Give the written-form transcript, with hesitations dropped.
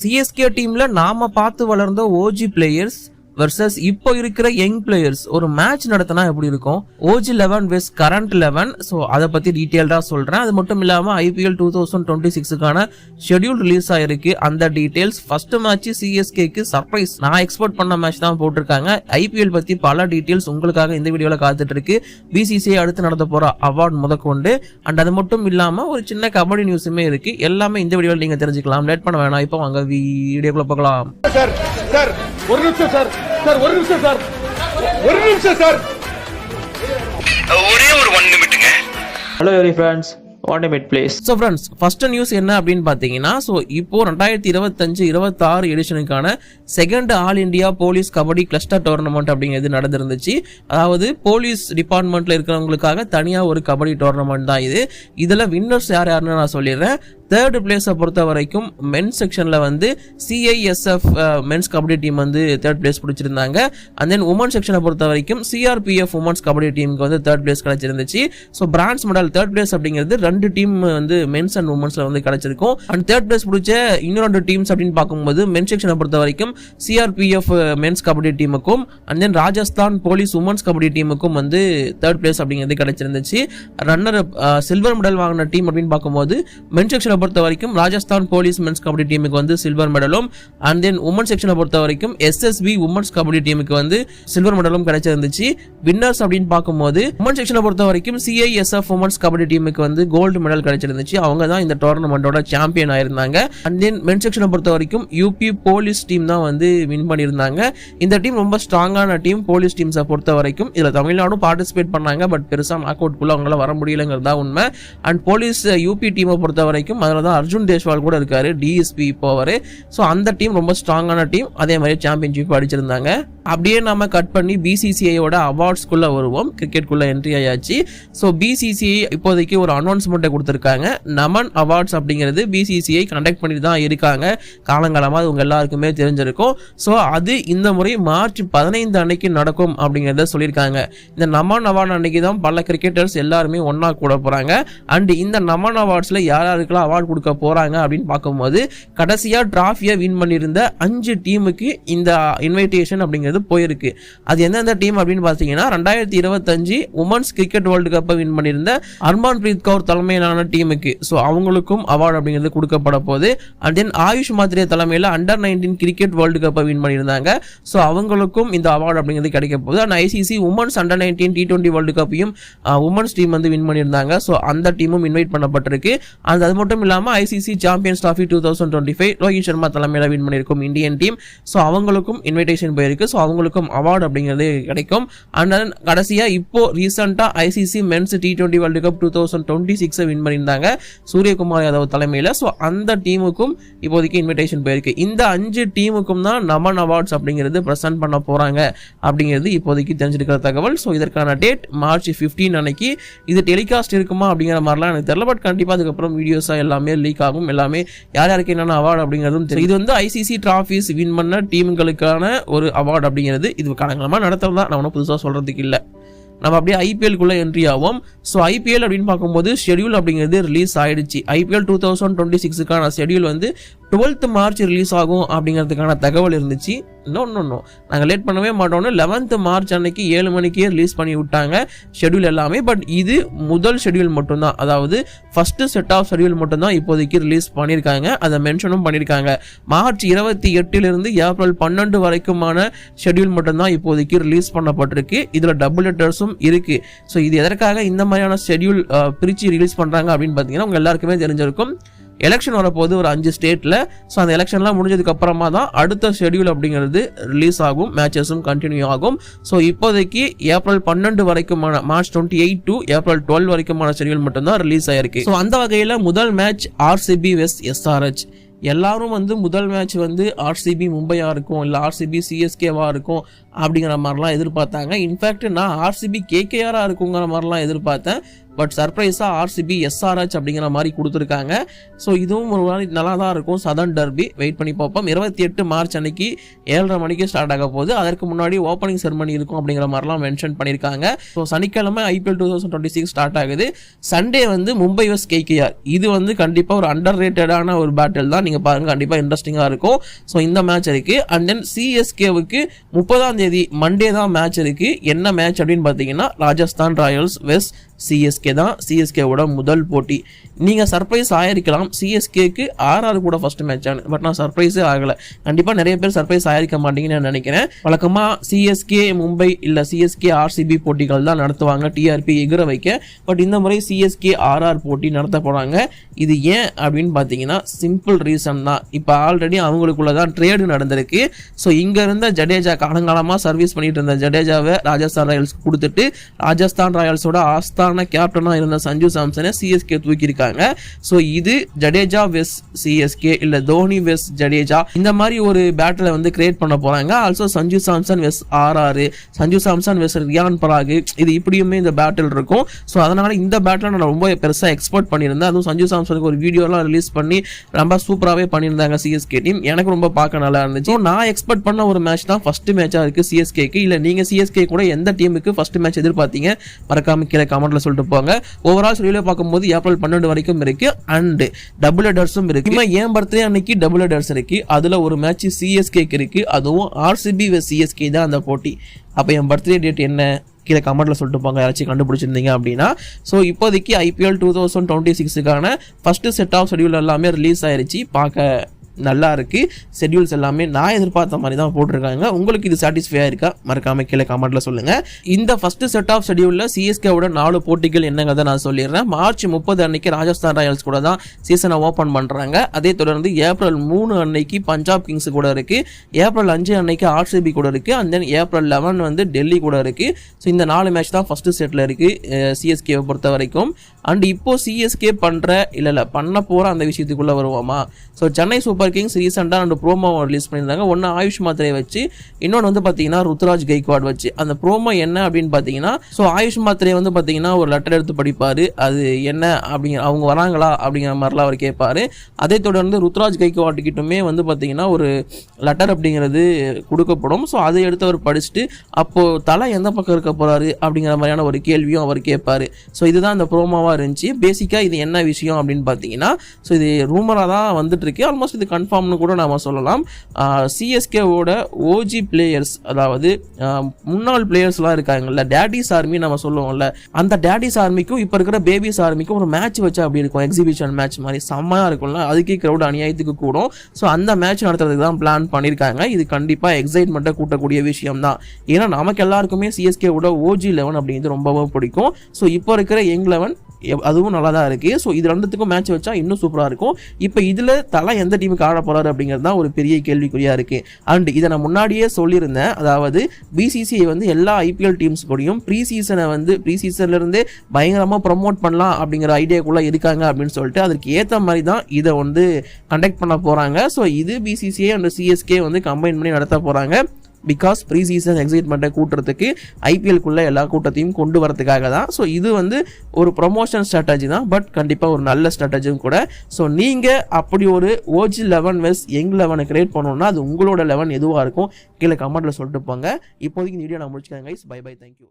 CSK டீம்ல நாம பார்த்து வளர்ந்த ஓஜி பிளேயர்ஸ் வர்சஸ் இப்போ இருக்கிற யங் பிளேயர்ஸ் ஒரு மேட்ச் நடத்தினா எப்படி இருக்கும்? ஓஜி 11 வெஸ் கரண்ட் 11. ஸோ அதை பத்தி டீட்டெயில்டா சொல்றேன். அது மட்டும் இல்லாம ஐபிஎல் 2026க்கான ஷெட்யூல் ரிலீஸ் ஆயிருக்கு. அந்த டீடைல்ஸ் ஃபர்ஸ்ட் மேட்ச் சிஎஸ்கேக்கு சர்ப்ரைஸ் நான் எக்ஸ்பெக்ட் பண்ண மேட்ச் தான் போட்டிருக்காங்க. ஐபிஎல் பத்தி பல டீடைல்ஸ் உங்களுக்காக இந்த வீடியோல காத்துட்டு இருக்கு. பிசிசிஐ அடுத்து நடத்த போற அவார்ட் முதற்கொண்டு அண்ட் அது மட்டும் இல்லாம ஒரு சின்ன கபடி நியூஸுமே இருக்கு. எல்லாமே இந்த வீடியோல நீங்க தெரிஞ்சுக்கலாம். லேட் பண்ண வேணாம், இப்போ வாங்க வீடியோக்குள்ள போகலாம். ஒரு நிமிஷம் சார், ஒரு நிமிஷம் சார், ஒரே ஒரு 1 நிமிட்டுங்க. Hello every friends, 1 minute please. So friends, first news என்ன அப்படின்னு பார்த்தீங்கன்னா, ஸோ இப்போ 2025-26 எடிஷனுக்கான second all India police kabaddi cluster tournament அப்படிங்கிறது நடந்திருந்துச்சு. அதாவது போலீஸ் டிபார்ட்மெண்ட்ல இருக்கிறவங்களுக்காக தனியாக ஒரு கபடி டோர்னமெண்ட் தான் இது. இதில் வின்னர்ஸ் யாருன்னு நான் சொல்லிடுறேன். தேர்ட் பிளேஸை பொறுத்த வரைக்கும் மென்ஸ் செக்ஷனில் வந்து சிஐஎஸ்எஃப் மென்ஸ் கபடி டீம் வந்து தேர்ட் பிளேஸ் பிடிச்சிருந்தாங்க. அண்ட் தென் உமன் செக்ஷனை பொறுத்த வரைக்கும் சிஆர்பிஎஃப் உமன்ஸ் கபடி டீமுக்கு வந்து தேர்ட் பிளேஸ் கிடைச்சிருந்துச்சு. So bronze medal third place அப்படிங்கிறது 2 டீம் வந்து மென்ஸ் அண்ட் உமன்ஸ்ல வந்து கிடைச்சிருக்கும். அண்ட் தேர்ட் பிளேஸ் பிடிச்ச இன்னும் 2 டீம்ஸ் அப்படின்னு பார்க்கும்போது மென்ஸ் செக்ஷனை பொறுத்த வரைக்கும் சிஆர்பிஎஃப் மென்ஸ் கபடி டீமுக்கும் and then Rajasthan police women's kabaddi டீமுக்கும் வந்து தேர்ட் பிளேஸ் அப்படிங்கிறது கிடைச்சிருந்துச்சு. ரன்னர் சில்வர் மெடல் வாங்கின டீம் அப்படின்னு பார்க்கும்போது மென்ஸ் செக்ஷனை பொறுத்த வரைக்கும் ராஜஸ்தான் போலீஸ் மென்ஸ் கபடி டீமுக்கு வந்து சில்வர் மெடலும் அண்ட் தென் உமன் செக்ஷனை பொறுத்த வரைக்கும் எஸ்எஸ்பி உமன்ஸ் கபடி டீமுக்கு வந்து சில்வர் மெடலும் கிடைச்சிருந்துச்சு. வின்னர்ஸ் அப்படின்னு பார்க்கும்போது உமன் செக்ஷனை பொறுத்த வரைக்கும் சிஐஎஸ்எஃப் உமன்ஸ் கபடி டீமுக்கு வந்து கோல்டு மெடல் கிடைச்சிருந்துச்சு. அவங்க தான் இந்த டோர்னமெண்டோட சாம்பியன் ஆயிருந்தாங்க. அண்ட் தென் மென் செக்ஷனை பொறுத்த வரைக்கும் யூபி போலீஸ் டீம் தான் வந்து வின் பண்ணியிருந்தாங்க. இந்த டீம் ரொம்ப ஸ்ட்ராங்கான டீம் போலீஸ் டீம்ஸை பொறுத்த வரைக்கும். இதுல தமிழ்நாடும் பார்ட்டிசிபேட் பண்ணாங்க, பட் பெருசா நாக் அவுட் குள்ள அவங்களால வர முடியலங்கிறதா உண்மை. அண்ட் போலீஸ் யூபி டீமை பொறுத்த வரைக்கும் அதில் தான் அர்ஜுன் தேஷ்வால் கூட இருக்காரு, டிஎஸ்பி இப்போ அவரு. ஸோ அந்த டீம் ரொம்ப ஸ்ட்ராங்கான டீம், அதே மாதிரி சாம்பியன்ஷிப் அடிச்சிருந்தாங்க. அப்படியே நாம கட் பண்ணி பிசிசிஐயோட அவார்ட்ஸ்குள்ள வருவோம். கிரிக்கெட்குள்ள என்ட்ரி ஆயாச்சு. ஸோ பிசிசிஐ இப்போதைக்கு ஒரு அனௌன்ஸ்மெண்ட்டை கொடுத்துருக்காங்க. நமன் அவார்ட்ஸ் அப்படிங்கிறது பிசிசிஐ கண்டக்ட் பண்ணிட்டு தான் இருக்காங்க. காலங்காலமாக அது உங்க எல்லாருக்குமே தெரிஞ்சிருக்கும். ஸோ அது இந்த முறை மார்ச் 15 அன்னைக்கு நடக்கும் அப்படிங்கிறத சொல்லியிருக்காங்க. இந்த நமன் அவார்டு அன்னைக்கு தான் பல கிரிக்கெட்டர்ஸ் எல்லாருமே ஒன்னா கூட போறாங்க. அண்ட் இந்த நமன் அவார்ட்ஸ்ல யாருக்கெல்லாம் அவார்டு கொடுக்க போறாங்க அப்படின்னு பார்க்கும்போது கடைசியா டிராஃபியை வின் பண்ணியிருந்த 5 டீமுக்கு இந்த இன்வைடேஷன் அப்படிங்கிறது போயிருக்கு. அது எந்தெந்த டீம் அப்படின்னு பார்த்தீங்கன்னா 2025 உமன்ஸ் கிரிக்கெட் வேர்ல்டு கப்பை வின் பண்ணியிருந்த ஹர்மன் பிரீத் கவுர் தலைமையிலான டீமுக்கு ஸோ அவங்களுக்கும் அவார்டு அப்படிங்கிறது கொடுக்கப்பட போகுது. அண்ட் தென் ஆயுஷ் மாத்ரே தலைமையில் அண்டர் 19 கிரிக்கெட் வேர்ல்டு கப்பை வின் பண்ணியிருந்தாங்க. ஸோ அவங்களுக்கும் இந்த அவார்டு அப்படிங்கிறது கிடைக்க போகுது. And ICC women's under 19 T20 world கப்பையும் உமன்ஸ் டீம் வந்து வின் பண்ணியிருந்தாங்க. ஸோ அந்த டீமும் இன்வைட் பண்ணப்பட்டிருக்கு. அது மட்டும் இல்லாமல் ICC champions trophy 2025 Rohit Sharma தலைமையில் வின் பண்ணியிருக்கும் இந்தியன் டீம். ஸோ அவங்களுக்கும் இன்விடேஷன் போயிருக்கு. ஸோ அவங்களுக்கும் அவார்டு அப்படிங்கிறது கிடைக்கும். அண்ட் கடைசியா இப்போ ரீசெண்டா ICC men's T20 world cup 2026 win பண்ணியிருந்தாங்க சூரியகுமார் யாதவ் தலைமையில். ஸோ அந்த டீமுக்கும் இப்போதைக்கு இன்விடேஷன் போயிருக்கு. இந்த 5 டீமுக்கும் தான் நமன் அவார்ட்ஸ் அப்படிங்கிறது பிரசன்ட் பண்ண போறாங்க அப்படிங்கிறது இப்போதைக்கு தெரிஞ்சிருக்கிற தகவல். ஸோ இதற்கான டேட் மார்ச் 15 அன்னைக்கு. இது டெலிகாஸ்ட் இருக்குமா அப்படிங்கிற மாதிரிலாம் எனக்கு தெரியல, பட் கண்டிப்பா அதுக்கப்புறம் வீடியோஸா எல்லாமே லீக் ஆகும். எல்லாமே யார் யாருக்கு என்னென்ன அவார்டு அப்படிங்கிறதும் தெரியும். இது வந்து ஐசிசி டிராஃபிஸ் வின் பண்ண டீமுகளுக்கான ஒரு அவார்டு அப்படிங்கிறது. இது காலங்காலமா நடத்துறது தான், நான் ஒன்றும் புதுசாக சொல்றதுக்கு இல்லை. நம்ம அப்படியே ஐபிஎல்குள்ள என்ட்ரி ஆகும். ஸோ ஐபிஎல் அப்படின்னு பார்க்கும்போது ஷெடியூல் அப்படிங்கிறது ரிலீஸ் ஆயிடுச்சு. ஐபிஎல் 2026க்கான ஷெடியூல் வந்து 12th மார்ச் ரிலீஸ் ஆகும் அப்படிங்கிறதுக்கான தகவல் இருந்துச்சு. இன்னொன்னு நாங்கள் லேட் பண்ணவே மாட்டோம்னு 11th மார்ச் அன்னைக்கு 7 மணிக்கே ரிலீஸ் பண்ணி விட்டாங்க ஷெடியூல் எல்லாமே. பட் இது முதல் ஷெடியூல் மட்டும்தான், அதாவது ஃபர்ஸ்ட் செட் ஆஃப் ஷெடியூல் மட்டும்தான் இப்போதைக்கு ரிலீஸ் பண்ணியிருக்காங்க. அதை மென்ஷனும் பண்ணியிருக்காங்க. மார்ச் 28 ஏப்ரல் 12 வரைக்குமான ஷெடியூல் மட்டும்தான் இப்போதைக்கு ரிலீஸ் பண்ணப்பட்டிருக்கு. இதுல டபுள் லெட்டர்ஸும் இருக்கு. ஸோ இது எதற்காக இந்த மாதிரியான ஷெடியூல் பிரிச்சு ரிலீஸ் பண்றாங்க அப்படின்னு பார்த்தீங்கன்னா உங்க எல்லாருக்குமே தெரிஞ்சிருக்கும். எலெக்ஷன் வரப்போது ஒரு 5 ஸ்டேட்ல. ஸோ அந்த எலெக்ஷன்லாம் முடிஞ்சதுக்கு அப்புறமா தான் அடுத்த ஷெடியூல் அப்படிங்கிறது ரிலீஸ் ஆகும், மேட்சஸும் கண்டினியூ ஆகும். ஸோ இப்போதைக்கு ஏப்ரல் 12 வரைக்குமான மார்ச் 28 டு ஏப்ரல் 12 வரைக்குமான ஷெடியூல் மட்டும்தான் ரிலீஸ் ஆயிருக்கு. ஸோ அந்த வகையில் முதல் மேட்ச் ஆர்சிபி வெஸ் எஸ்ஆர்ஹெச். எல்லாரும் வந்து முதல் மேட்ச் வந்து ஆர்சிபி மும்பையா இருக்கும், இல்லை ஆர்சிபி சிஎஸ்கேவா இருக்கும் அப்படிங்கிற மாதிரிலாம் எதிர்பார்த்தாங்க. இன்ஃபேக்ட் நான் ஆர்சிபி கேகேஆரா இருக்குங்கிற மாதிரிலாம் எதிர்பார்த்தேன். பட் சர்ப்ரைஸாக ஆர்சிபி SRH அப்படிங்கிற மாதிரி கொடுத்துருக்காங்க. ஸோ இதுவும் ஒரு மாதிரி நல்லா தான் இருக்கும். சதர்ன் டர்பி வெயிட் பண்ணி பார்ப்போம். 28 மார்ச் அன்னைக்கு 7:30 மணிக்கு ஸ்டார்ட் ஆக போகுது. அதற்கு முன்னாடி ஓப்பனிங் செரமனி இருக்கும் அப்படிங்கிற மாதிரிலாம் மென்ஷன் பண்ணியிருக்காங்க. ஸோ சனிக்கிழமை IPL 2026 ஸ்டார்ட் ஆகுது. சண்டே வந்து மும்பை vs KKR. இது வந்து கண்டிப்பாக ஒரு அண்டர் ரேட்டடான ஒரு பேட்டில் தான். நீங்கள் பாருங்கள், கண்டிப்பாக இன்ட்ரெஸ்டிங்காக இருக்கும். ஸோ இந்த மேட்ச் இருக்குது. அண்ட் தென் CSKவுக்கு 30ஆம் தேதி மண்டே தான் மேட்ச் இருக்குது. என்ன மேட்ச் அப்படின்னு பார்த்தீங்கன்னா ராஜஸ்தான் ராயல்ஸ் வெஸ் CSK தான். CSKவோட முதல் போட்டி. நீங்கள் சர்ப்ரைஸ் ஆகிருக்கலாம், CSKக்கு RR கூட ஃபர்ஸ்ட் மேட்ச் ஆனு. பட் நான் சர்ப்ரைஸே ஆகலை. கண்டிப்பாக நிறைய பேர் சர்ப்ரைஸ் ஆகிருக்க மாட்டீங்கன்னு நான் நினைக்கிறேன். வழக்கமாக CSK மும்பை இல்லை CSK RCB போட்டிகள் தான் நடத்துவாங்க TRP எகிற வைக்க. பட் இந்த முறை CSK RR போட்டி நடத்த போகிறாங்க. இது ஏன் அப்படின்னு பார்த்தீங்கன்னா சிம்பிள் ரீசன் தான். இப்போ ஆல்ரெடி அவங்களுக்குள்ள தான் ட்ரேடு நடந்திருக்கு. ஸோ இங்கே இருந்த ஜடேஜா காலங்காலமாக சர்வீஸ் பண்ணிட்டு இருந்த ஜடேஜாவை ராஜஸ்தான் ராயல்ஸ்க்கு கொடுத்துட்டு ராஜஸ்தான் ராயல்ஸோட ஆஸ்தான கேப்டனாக இருந்த சஞ்சு சாம்சனை CSK தூக்கியிருக்காங்க. ஸோ இது ஜடேஜா வெஸ் CSK இல்லை தோனி வெஸ் ஜடேஜா இந்த மாதிரி ஒரு பேட்டில் வந்து கிரியேட் பண்ண போகிறாங்க. ஆல்சோ சஞ்சு சாம்சன் வெஸ் RR, சஞ்சு சாம்சன் வெஸ் ரியான் பராக், இது இப்படியுமே இந்த பேட்டில் இருக்கும். ஸோ அதனால் இந்த பேட்டில் நான் ரொம்ப பெருசாக எக்ஸ்பெக்ட் பண்ணியிருந்தேன். அதுவும் சஞ்சு சாம்சனுக்கு ஒரு வீடியோலாம் ரிலீஸ் பண்ணி ரொம்ப சூப்பராகவே பண்ணியிருந்தாங்க CSK டீம். எனக்கு ரொம்ப பார்க்க நல்லா இருந்துச்சு. நான் எக்ஸ்பெக்ட் பண்ண ஒரு மேட்ச் தான் ஃபர்ஸ்ட் மேட்சாக இருக்குது CSKக்கு. இல்லை நீங்கள் CSK கூட எந்த டீமுக்கு ஃபர்ஸ்ட் மேட்ச் எதிர்பார்த்தீங்க மறக்காம கீழே கமெண்ட்ல சொல்லிட்டு போங்க. ஓவரால் ஷெட்யூலை பார்க்கும்போது ஏப்ரல் 12 வரைக்கும் இருக்கு. அண்ட் டபுள் ஹெடர்ஸும் இருக்கு. என் பர்த்டே அன்னைக்கு டபுள் ஹெடர்ஸ் இருக்கு. அதுல ஒரு மேட்ச் CSKக்கு இருக்கு. அதுவும் RCB vs CSK தான் அந்த போட்டி. அப்போ என் பர்த்டே டேட் என்ன கீழே கமெண்ட்ல சொல்லிட்டு போங்க, யாராச்சும் கண்டுபிடிச்சிருந்தீங்க அப்படின்னா. ஸோ இப்போதைக்கு IPL 2026க்கான ஃபர்ஸ்ட் செட் ஆஃப் ஷெட்யூல் எல்லாமே ரிலீஸ் ஆயிருச்சு. பார்க்க நல்லா இருக்கு. ஷெட்யூல்ஸ் எல்லாமே நான் எதிர்பார்த்த மாதிரி தான் போட்டிருக்காங்க. உங்களுக்கு இது சாட்டிஸ்ஃபை ஆயிருக்கா மறக்காம கீழே கமெண்ட்ல சொல்லுங்க. இந்த ஃபர்ஸ்ட் செட் ஆஃப் ஷெட்யூல்ல CSKவோட 4 போட்டிகள் என்னங்கிறத நான் சொல்லிடுறேன். மார்ச் 30 அன்னைக்கு ராஜஸ்தான் ராயல்ஸ் கூட தான் சீசனை ஓப்பன் பண்றாங்க. அதே தொடர்ந்து ஏப்ரல் 3 அன்னைக்கு பஞ்சாப் கிங்ஸ் கூட இருக்கு. ஏப்ரல் 5 அன்னைக்கு RCB கூட இருக்கு. அண்ட் தென் ஏப்ரல் 11 வந்து டெல்லி கூட இருக்கு. ஸோ இந்த 4 மேட்ச் தான் ஃபர்ஸ்ட் செட்ல இருக்கு CSKவை பொறுத்த வரைக்கும். அண்ட் இப்போ CSK பண்ண போற அந்த விஷயத்துக்குள்ள வருவோமா? ஸோ சென்னை சூப்பர் கிங்ஸ் ரீசெண்டாக 2 ப்ரோமோ ரிலீஸ் பண்ணியிருந்தாங்க. ஒன்று ஆயுஷ் மாத்திரை வச்சு, இன்னொன்று வந்து பார்த்தீங்கன்னா ருத்ராஜ் கைக்வாட் வச்சு. அந்த ப்ரோமோ என்ன அப்படின்னு பார்த்தீங்கன்னா, ஸோ ஆயுஷ் மாத்திரை வந்து பார்த்தீங்கன்னா ஒரு லெட்டர் எடுத்து படிப்பார். அது என்ன அப்படிங்கிற அவங்க வராங்களா அப்படிங்கிற மாதிரிலாம் அவர் கேட்பார். அதே தொடர்ந்து ருத்ராஜ் கைக்வாட் கிட்டமே வந்து பார்த்தீங்கன்னா ஒரு லெட்டர் அப்படிங்கிறது கொடுக்கப்படும். ஸோ அதை எடுத்து அவர் படிச்சுட்டு அப்போது தலை எந்த பக்கம் இருக்க போகிறாரு அப்படிங்கிற மாதிரியான ஒரு கேள்வியும் அவர் கேட்பார். ஸோ இதுதான் அந்த ப்ரோமோவாக இருந்துச்சு. பேசிக்காக இது என்ன விஷயம் அப்படின்னு பார்த்தீங்கன்னா, ஸோ இது ரூமராக தான் வந்துட்டு இருக்கு. ஆல்மோஸ்ட் இது கன்ஃபார்ம்னு கூட நாம சொல்லலாம். CSKவோட OG பிளேயர்ஸ், அதாவது முன்னாள் பிளேயர்ஸ்லாம் இருக்காங்கல்ல, டேடிஸ் ஆர்மி நம்ம சொல்லுவோம்ல, அந்த டேடிஸ் ஆர்மிக்கும் இப்போ இருக்கிற பேபிஸ் ஆர்மிக்கும் ஒரு மேட்ச் வச்சா அப்படி இருக்கும். எக்ஸிபிஷன் மேட்ச் மாதிரி செம்மையாக இருக்கும்ல. அதுக்கே க்ரௌட் அநியாயத்துக்கு கூடும். ஸோ அந்த மேட்ச் நடத்துறதுக்கு தான் பிளான் பண்ணியிருக்காங்க. இது கண்டிப்பாக எக்ஸைட்மெண்ட்டை கூட்டக்கூடிய விஷயம் தான். ஏன்னா நமக்கு எல்லாருக்குமே CSKவோட OG 11 அப்படிங்கிறது ரொம்பவும் பிடிக்கும். ஸோ இப்போ இருக்கிற யங் 11 அதுவும் நல்லா தான் இருக்கு. ஸோ இது ரெண்டுத்துக்கும் மேட்ச் வச்சா இன்னும் சூப்பராக இருக்கும். இப்போ இதில் தலை எந்த டீமுக்கு ஆட போறாரு அப்படிங்கிறது தான் ஒரு பெரிய கேள்விக்குறியா இருக்கு. அண்ட் இதை நான் முன்னாடியே சொல்லியிருந்தேன். அதாவது BCCI வந்து எல்லா IPL டீம்ஸ் கூடயும் ப்ரீ சீசன்ல இருந்தே பயங்கரமாக ப்ரமோட் பண்ணலாம் அப்படிங்கிற ஐடியாக்குள்ள இருக்காங்க அப்படின்னு சொல்லிட்டு அதற்கு ஏற்ற மாதிரி தான் இதை வந்து கண்டக்ட் பண்ண போறாங்க. ஸோ இது BCCI அண்ட் CSK வந்து கம்பைன் பண்ணி நடத்த போறாங்க. பிகாஸ் ப்ரீ சீசன் எக்ஸைட்மெண்ட்டை கூட்டுறதுக்கு IPLக்குள்ள எல்லா கூட்டத்தையும் கொண்டு வரதுக்காக தான். ஸோ இது வந்து ஒரு ப்ரொமோஷன் ஸ்ட்ராட்டஜி தான். பட் கண்டிப்பாக ஒரு நல்ல ஸ்ட்ராட்டஜியும் கூட. ஸோ நீங்கள் அப்படி ஒரு OG 11 வெஸ் யங் 11 கிரியேட் பண்ணணும்னா அது உங்களோட 11 எதுவாக இருக்கும் கீழே கமெண்ட்டில் சொல்லிட்டு போங்க. இப்போதைக்கு இந்த வீடியோ நான் முடிச்சுக்கிறேன் கைஸ். By by, thank you.